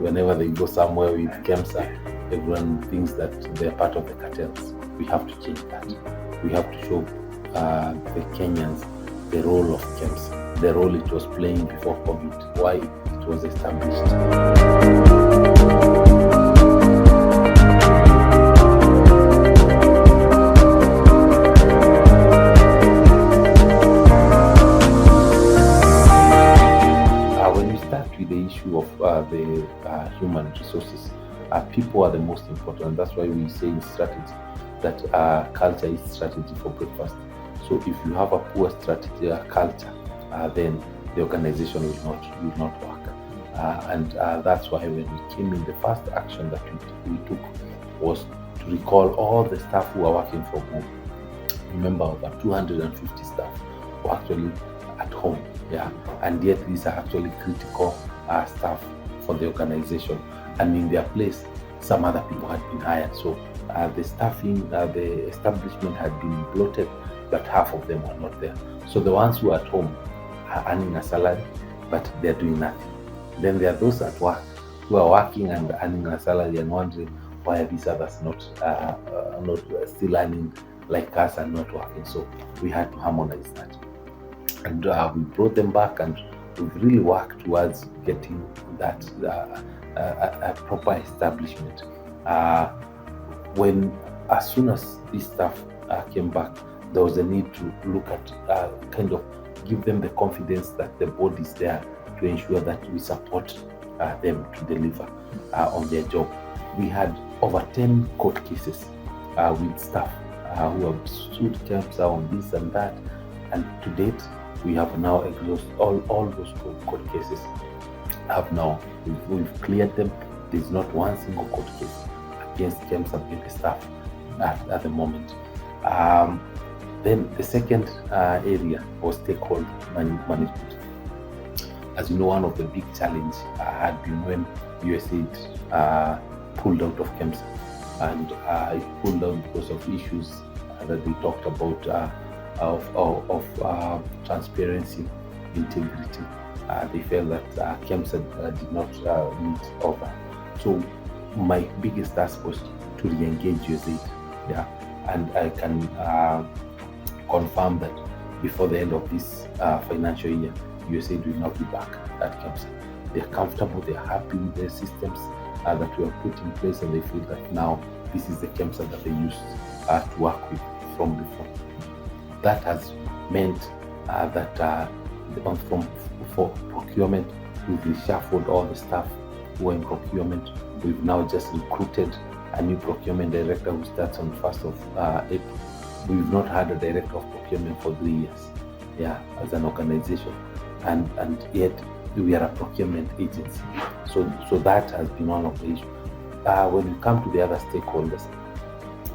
whenever they go somewhere with Kemsa, everyone thinks that they're part of the cartels. We have to change that. We have to show the Kenyans the role of Kemsa, the role it was playing before COVID, why it was established. The issue of the human resources. People are the most important. That's why we say in strategy that culture is strategy for breakfast. So if you have a poor strategy culture, then the organization will not work. And that's why when we came in, the first action that we took was to recall all the staff who are working from home. Remember, over 250 staff were actually at home, and yet these are actually critical staff for the organization, and in their place some other people had been hired. So the staffing, the establishment had been bloated, but half of them were not there. So the ones who are at home are earning a salary, but they're doing nothing. Then there are those at work who are working and earning a salary and wondering why are these others not still earning like us and not working. So we had to harmonize that, and we brought them back, and we've really worked towards getting that a proper establishment. As soon as this staff came back, there was a need to look at kind of give them the confidence that the board is there to ensure that we support them to deliver on their job. We had over 10 court cases with staff who have sued Kemsa on this and that, and to date we have now exhausted all those court cases. We've cleared them. There's not one single court case against Kemsa and the staff at the moment. Then the second area was stakeholder management. As you know, one of the big challenges had been when USAID pulled out of Kemsa, and it pulled out because of issues that we talked about of transparency, integrity. They felt that Kemsa did not meet all that. So my biggest task was to re-engage USAID, and I can confirm that before the end of this financial year, USAID will not be back at Kemsa. They're comfortable, they're happy with their systems that we have put in place, and they feel that now this is the Kemsa that they used to work with from before. That has meant that for procurement, we've reshuffled all the staff who are in procurement. We've now just recruited a new procurement director who starts on 1st of April. We've not had a director of procurement for 3 years, as an organization, and yet we are a procurement agency. So that has been one of the issues. When we come to the other stakeholders,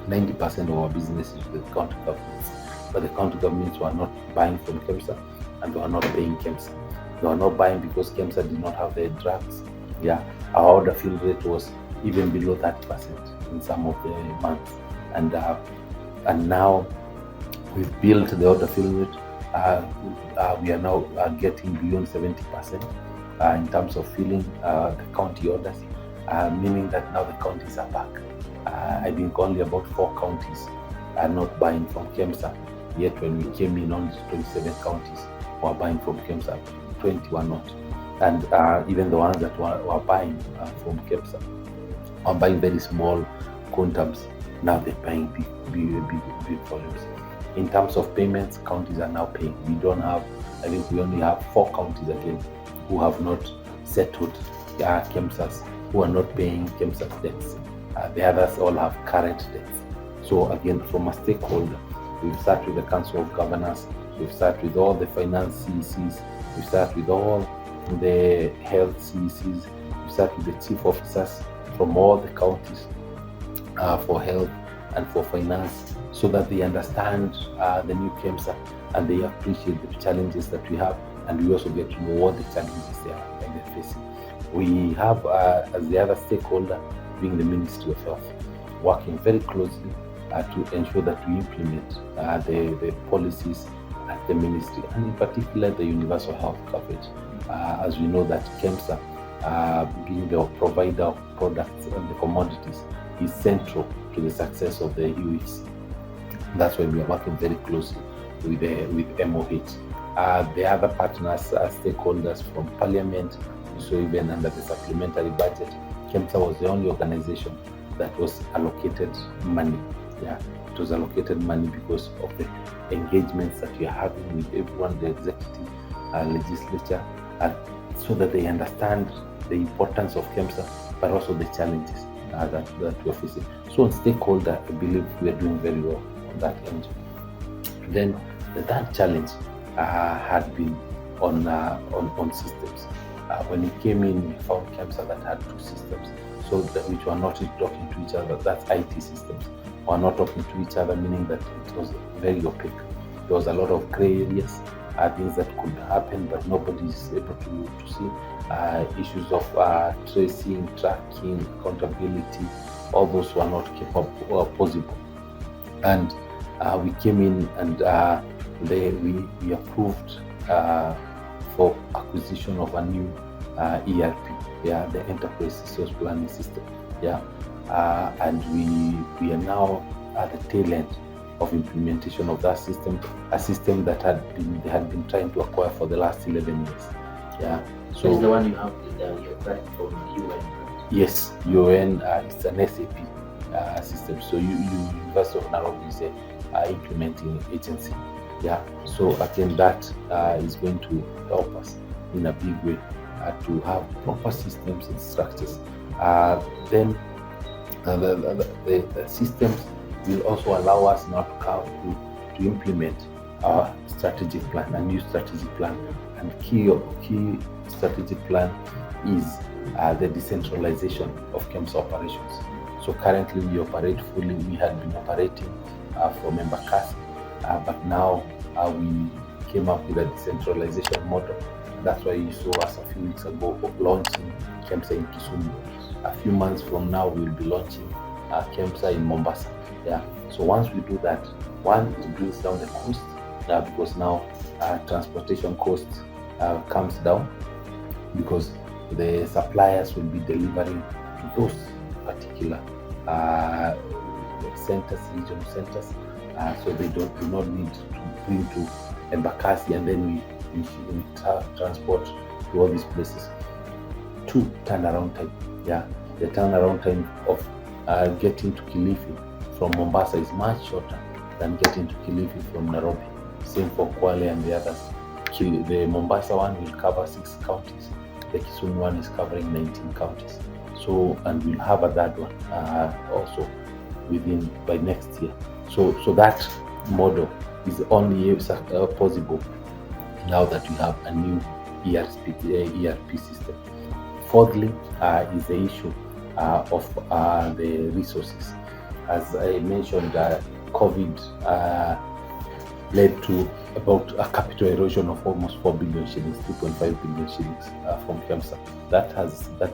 90% of our business is with county governments, but the county governments were not buying from Kemsa, and they were not paying Kemsa. They were not buying because Kemsa did not have their drugs. Our order fill rate was even below 30% in some of the months, and now we've built the order fill rate. We are now getting beyond 70% in terms of filling the county orders, meaning that now the counties are back. I think only about 4 counties are not buying from Kemsa, yet when we came in, only 27 counties were buying from Kemsa, 20 were not. And even the ones that were buying from Kemsa are buying very small quantums. Now they're buying big volumes. In terms of payments, counties are now paying. I think we only have 4 counties again who have not settled Kemsa's, who are not paying Kemsa's debts. The others all have current debts. So again, from a stakeholder, we've started with the Council of Governors, we've started with all the finance CECs, we've started with all the health CECs, we've started with the chief officers from all the counties for health and for finance, so that they understand the new Kemsa and they appreciate the challenges that we have, and we also get to know what the challenges they're facing. We have, as the other stakeholder, being the Ministry of Health, working very closely to ensure that we implement the policies at the ministry, and in particular the universal health coverage. As we know that Kemsa being the provider of products and the commodities, is central to the success of the UEs. That's why we are working very closely with MOH. The other partners, stakeholders from Parliament, so even under the supplementary budget, Kemsa was the only organization that was allocated money. Yeah, it was allocated money because of the engagements that we are having with everyone, the executive, legislature, so that they understand the importance of Kemsa, but also the challenges that we are facing. So on stakeholder, I believe we are doing very well on that end. Then the third challenge had been on systems. When we came in, we found Kemsa that had two systems, so that which were not talking to each other. That's IT systems were not talking to each other, meaning that it was very opaque. There was a lot of gray areas, things that could happen, but nobody is able to see. Issues of tracing, tracking, accountability, all those were not possible. And we came in and we approved for acquisition of a new ERP, the enterprise resource planning system, and we are now at the tail end of implementation of that system, a system that they had been trying to acquire for the last 11 years. So it's the one you have your grant from UN. Yes, UN. It's an SAP system. So University of Nairobi is a implementing agency. So again, that is going to help us in a big way to have proper systems and structures. Then the systems will also allow us now to implement our strategic plan, a new strategic plan. And key strategic plan is the decentralization of Kemsa operations. So currently we operate fully. We had been operating from Embakasi, but now we came up with a decentralization model. That's why you saw us a few weeks ago launching Kemsa in Kisumu. A few months from now, we'll be launching Kemsa in Mombasa. So once we do that, one, it brings down the cost because now transportation costs comes down because the suppliers will be delivering to those particular centers, regional centers, so they do not need to bring to Embakasi and then we transport to all these places. 2, turnaround time. The turnaround time of getting to Kilifi from Mombasa is much shorter than getting to Kilifi from Nairobi. Same for Kwale and the others. The Mombasa one will cover 6 counties. The Kisumu one is covering 19 counties. So, and we'll have a third one also by next year. So that model is only possible now that we have a new ERP system. Fourthly, is the issue of the resources. As I mentioned, COVID led to about a capital erosion of almost 4 billion shillings, 2.5 billion shillings from Kemsa. That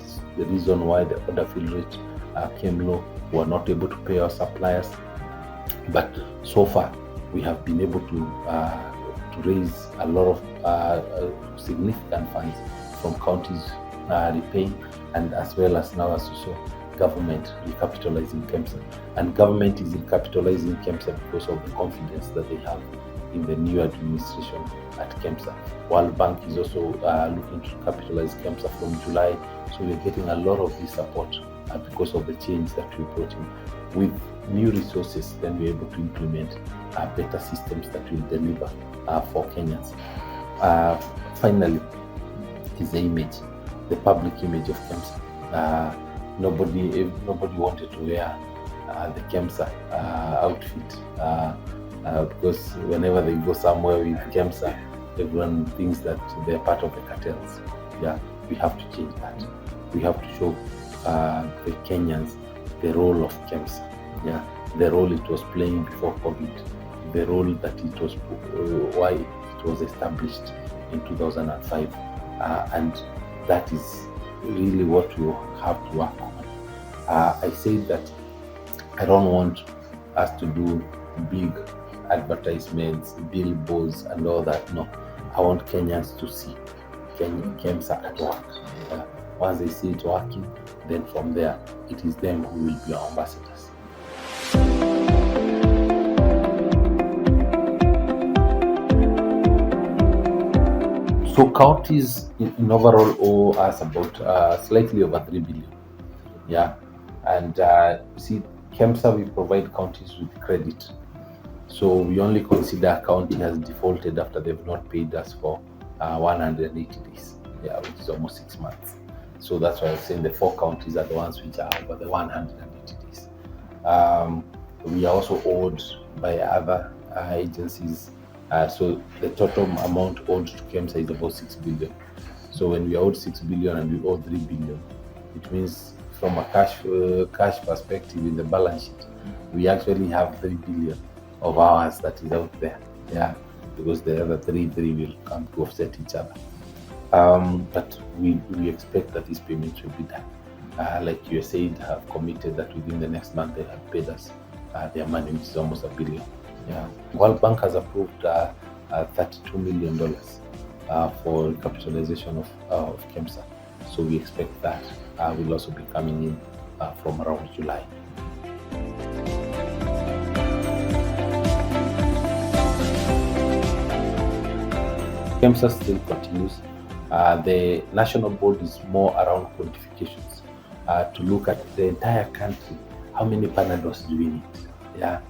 is the reason why the order fill rate came low. We were not able to pay our suppliers, but so far we have been able to raise a lot of significant funds from counties repaying, and as well as now as you saw, government recapitalizing Kemsa. And government is recapitalizing Kemsa because of the confidence that they have in the new administration at Kemsa. World Bank is also looking to capitalize Kemsa from July. So we're getting a lot of this support because of the change that we brought in. With new resources, then we're able to implement better systems that will deliver for Kenyans. Finally, is the image, the public image of Kemsa. Nobody wanted to wear the Kemsa outfit because whenever they go somewhere with Kemsa, everyone thinks that they're part of the cartels. We have to change that. We have to show the Kenyans the role of Kemsa. The role it was playing before COVID, the role that it was, why it was established in 2005, and that is really what we have to work on. I say that I don't want us to do big advertisements, billboards, and all that. No, I want Kenyans to see Kemsa at work. Once they see it working, then from there, it is them who will be our ambassadors. So counties in overall owe us about slightly over 3 billion. Yeah, and see, Kemsa, we provide counties with credit. So we only consider a county has defaulted after they've not paid us for 180 days, yeah, which is almost 6 months. So that's why I was saying the 4 counties are the ones which are over the 180 days. We are also owed by other agencies. So the total amount owed to Kemsa is about 6 billion. So when we are owed 6 billion and we owe 3 billion, it means from a cash perspective in the balance sheet, we actually have 3 billion of ours that is out there, yeah, because the other 3 will come to offset each other. But we expect that these payments will be done. Like you said, have committed that within the next month they have paid us their money, which is almost $1 billion. Yeah, World Bank has approved $32 million for capitalization of Kemsa. So we expect that will also be coming in from around July. Kemsa still continues. The national board is more around quantifications to look at the entire country. How many Panados do we need? Yeah,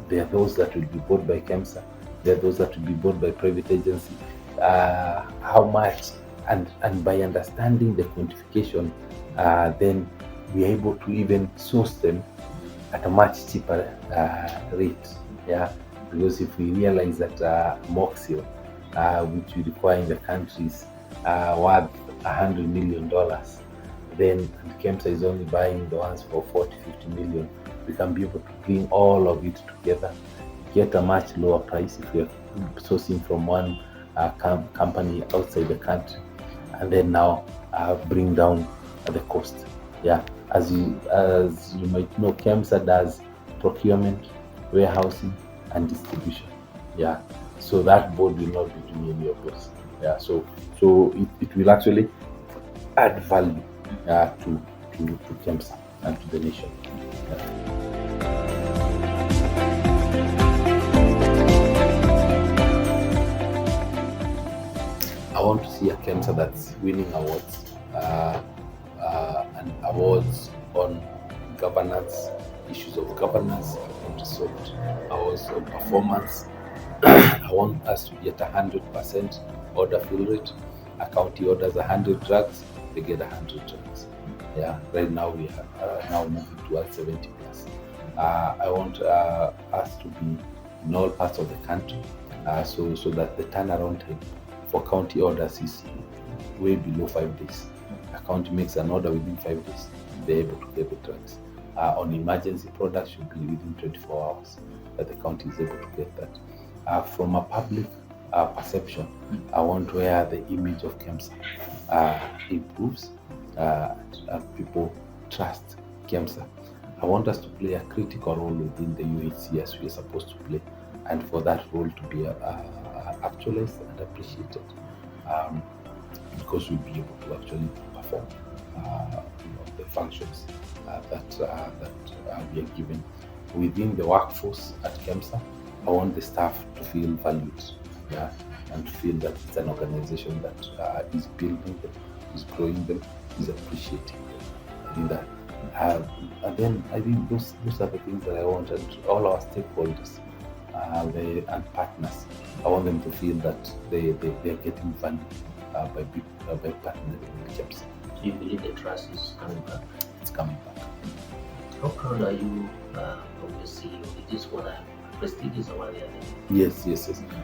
there are those that will be bought by Kemsa. There are those that will be bought by private agency. How much? And by understanding the quantification, then we are able to even source them at a much cheaper rate. Yeah, because if we realize that Moxil, which we require in the countries, worth $100 million, then Kemsa is only buying the ones for 40-50 million. We can be able to bring all of it together, get a much lower price if we are sourcing from one company outside the country, and then now bring down the cost. Yeah, as you might know, Kemsa does procurement, warehousing, and distribution. Yeah, so that board will not be doing any of those. Yeah, so it will actually add value to Kemsa and to the nation. Yeah. I want to see a Kemsa that's winning awards and awards on governance, issues of governance. I want to sort awards on performance. I want us to be at 100% order fill rate. A county orders 100 drugs, they get 100 drugs. Yeah, right now we are now moving towards 70 plus. I want us to be in all parts of the country, so that the turnaround time for county orders is way below 5 days. A county makes an order within 5 days, they're able to get the drugs. On emergency products should be within 24 hours that the county is able to get that. From a public perception, I want where the image of Kemsa improves and people trust Kemsa. I want us to play a critical role within the UHC as we are supposed to play, and for that role to be actualized and appreciated, because we'll be able to actually perform the functions that we are given within the workforce at Kemsa. I want the staff to feel valued, yeah, and to feel that it's an organization that is building them, is growing them, is appreciating them. I think that, and then I think those are the things that I want, and all our stakeholders and partners, I want them to feel that they are getting value by partnering with Kemsa. Do you believe the trust is coming back? It's coming back. How proud are you of your CEO? It is one prestigious award. Yes.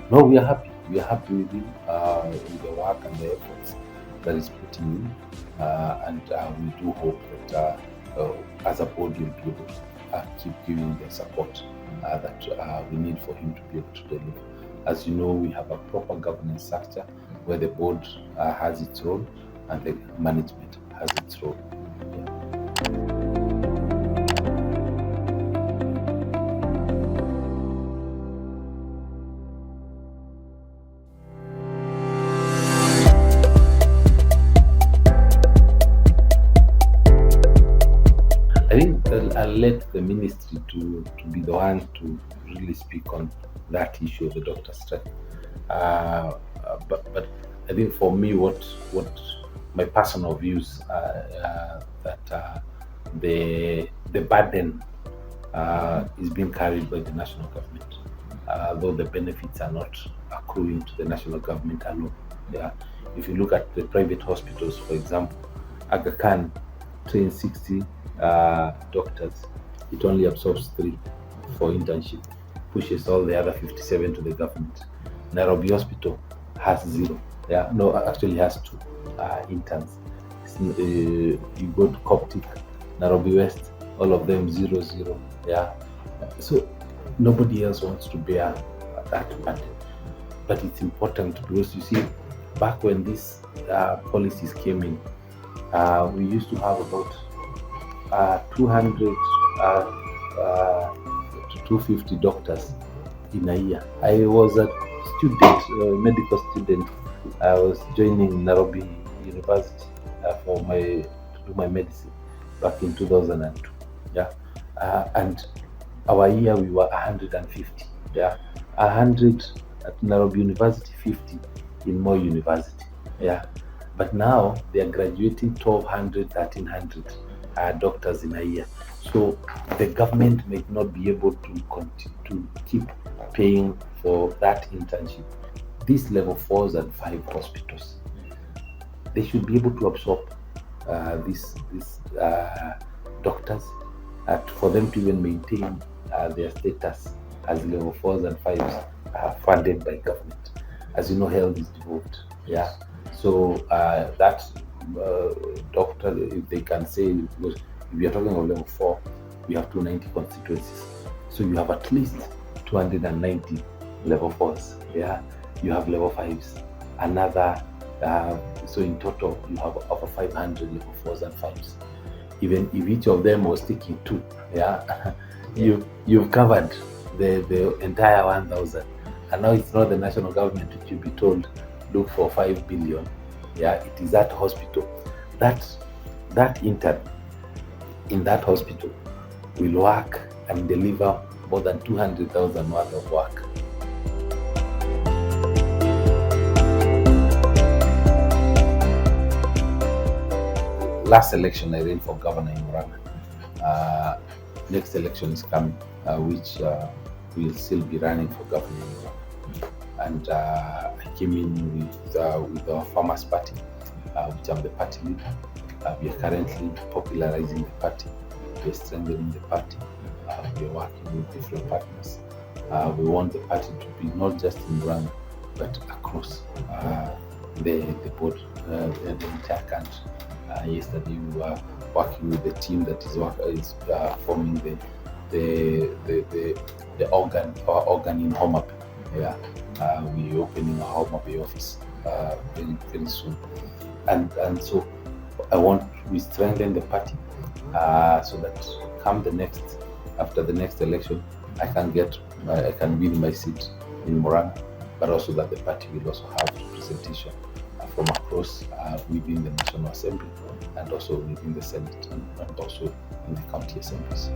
No, we are happy. We are happy with him, with the work and the efforts that he's putting in, and we do hope that as a board you'll be able to keep giving the support that we need for him to be able to deliver. As you know, we have a proper governance structure where the board has its role and the management has its role. let the ministry to be the one to really speak on that issue of the doctor strike. But I think for me, what my personal views that the burden is being carried by the national government, though the benefits are not accruing to the national government alone. Yeah, if you look at the private hospitals, for example, Aga Khan trains 60 doctors. It only absorbs 3 for internship, pushes all the other 57 to the government. Nairobi Hospital has 0. Yeah, no, actually has 2 interns. You go to Coptic, Nairobi West, all of them 0, 0. Yeah, so nobody else wants to bear that burden. But it's important because you see, back when these policies came in, we used to have about 200 to 250 doctors in a year. I was a student, medical student. I was joining Nairobi University to do my medicine back in 2002. Yeah, and our year we were 150. Yeah, 100 at Nairobi University, 50 in Moi University. Yeah, but now they are graduating 1,200, 1,300 doctors in a year. So the government may not be able to continue to keep paying for that internship. These level 4s and 5 hospitals, they should be able to absorb these doctors for them to even maintain their status as level 4s and 5s funded by government. As you know, health is devolved. Yeah, so that doctor, if they can say, because if we are talking of level 4, we have 290 constituencies, so you have at least 290 level 4s. Yeah, you have level 5s, another. So in total, you have over 500 level 4s and 5s. Even if each of them was taking 2, yeah, you've covered the entire 1,000. And now it's not the national government which will be told, look for 5 billion. Yeah, it is that hospital. That intern in that hospital will work and deliver more than 200,000 worth of work. Last election I ran for governor in Murang'a. Next election is coming, which will still be running for governor in Murang'a. And I came in with our Farmers Party, which I'm the party leader. We are currently popularizing the party. We are strengthening the party. We are working with different partners. We want the party to be not just in Murang'a, but across the board, the entire country. Yesterday we were working with the team that is forming the our organ in Homa Bay. Yeah, we're opening a Homa Bay office very, very soon, and so we strengthen the party so that after the next election, I can win my seat in Murang'a, but also that the party will also have representation from across within the National Assembly and also within the Senate and also in the county assemblies.